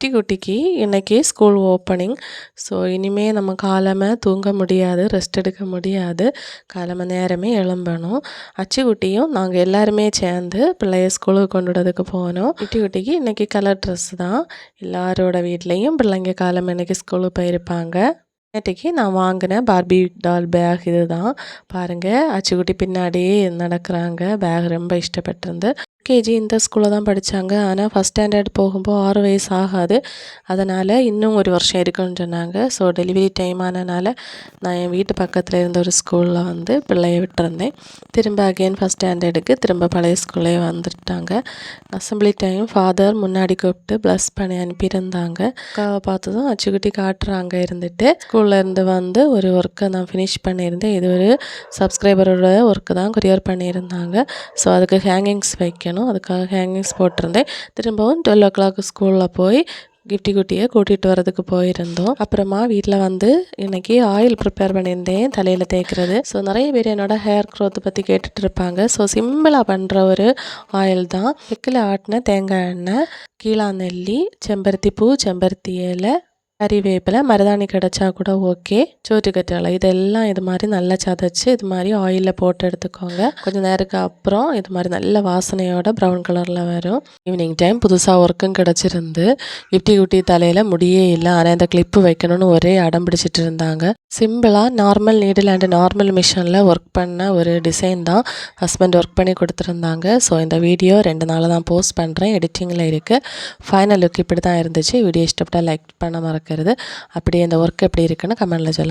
குட்டிக்கு இன்னைக்கு school opening. So இனிமேல் நம்ம காலமாக தூங்க முடியாது, ரெஸ்ட் எடுக்க முடியாது. காலமாக நேரமே எழும்பணும். அச்சுக்குட்டியும் நாங்கள் எல்லாருமே சேர்ந்து பிள்ளைய ஸ்கூலுக்கு கொண்டு விடுறதுக்கு போனோம். குட்டிக்கு இன்றைக்கி கலர் ட்ரெஸ் தான். எல்லாரோட வீட்லேயும் பிள்ளைங்க காலமாக இன்றைக்கி ஸ்கூலுக்கு போயிருப்பாங்க. நேற்றைக்கு நான் வாங்கின பார்பி டால் பேக் இது தான். பாருங்கள், அச்சுக்குட்டி பின்னாடியே நடக்கிறாங்க. பேக் ரொம்ப இஷ்டப்பட்டிருந்து. கேஜி இந்த ஸ்கூலில் தான் படித்தாங்க. ஆனால் ஃபஸ்ட் ஸ்டாண்டர்ட் போகும்போது 6 வயசு ஆகாது. அதனால் இன்னும் ஒரு வருஷம் இருக்குன்னு சொன்னாங்க. ஸோ டெலிவரி டைம் ஆனனால நான் என் வீட்டு பக்கத்தில் இருந்த ஒரு ஸ்கூலில் வந்து பிள்ளைய விட்டுருந்தேன். திரும்ப அகெயின் ஃபஸ்ட் ஸ்டாண்டர்டுக்கு திரும்ப பழைய ஸ்கூல்லே வந்துட்டாங்க. அசம்பிளி டைம் ஃபாதர் முன்னாடி கூப்பிட்டு ப்ளஸ் பண்ணி அனுப்பியிருந்தாங்க. அக்காவை பார்த்ததும் அச்சுக்குட்டி காட்டுறாங்க இருந்துட்டு. ஸ்கூலில் இருந்து வந்து ஒரு ஒர்க்கை நான் ஃபினிஷ் பண்ணியிருந்தேன். இது ஒரு சப்ஸ்கிரைபரோட ஒர்க்கு தான் கொரியர் பண்ணியிருந்தாங்க. ஸோ அதுக்கு ஹேங்கிங்ஸ் வைக்கணும். அதுக்காக ஹேங்கிங்ஸ் போட்டிருந்தேன். திரும்பவும் 12 o'clock ஸ்கூலில் போய் குட்டியை கூட்டிகிட்டு வரதுக்கு போயிருந்தோம். அப்புறமா வீட்டில் வந்து இன்றைக்கி ஆயில் ப்ரிப்பேர் பண்ணியிருந்தேன் தலையில் தேய்க்கிறது. ஸோ நிறைய பேர் என்னோடய ஹேர் க்ரோத்தை பற்றி கேட்டுட்டு இருப்பாங்க. ஸோ சிம்பிளாக பண்ணுற ஒரு ஆயில் தான். செக்கில் ஆட்டின தேங்காய் எண்ணெய், கீழாநெல்லி, செம்பருத்தி பூ, செம்பருத்தி இலை, கறிவேப்பிலை, மருதாணி கிடச்சா கூட ஓகே, சோற்றுக்கற்றாழை, இதெல்லாம் இது மாதிரி நல்லா சதைச்சி இது மாதிரி ஆயிலில் போட்டு எடுத்துக்கோங்க. கொஞ்சம் நேரத்துக்கு அப்புறம் இது மாதிரி நல்ல வாசனையோட ப்ரௌன் கலரில் வரும். ஈவினிங் டைம் புதுசாக ஒர்க்கும் கிடச்சிருந்து. குட்டி தலையில் முடியே இல்லை. ஆனால் இந்த கிளிப்பு வைக்கணும்னு ஒரே அடம் பிடிச்சிட்டு இருந்தாங்க. சிம்பிளாக நார்மல் நீடில் அண்ட் நார்மல் மிஷினில் ஒர்க் பண்ண ஒரு டிசைன் தான் ஹஸ்பண்ட் ஒர்க் பண்ணி கொடுத்துருந்தாங்க. ஸோ இந்த வீடியோ 2 நாள் தான் போஸ்ட் பண்ணுறேன், எடிட்டிங்கில் இருக்குது. ஃபைனல் லுக் இப்படி தான் இருந்துச்சு. வீடியோ இஷ்டப்பட்டால் லைக் பண்ண மறக்கிறது. அப்படியே இந்த ஒர்க் எப்படி இருக்குன்னு கமெண்டில் சொல்லுங்கள்.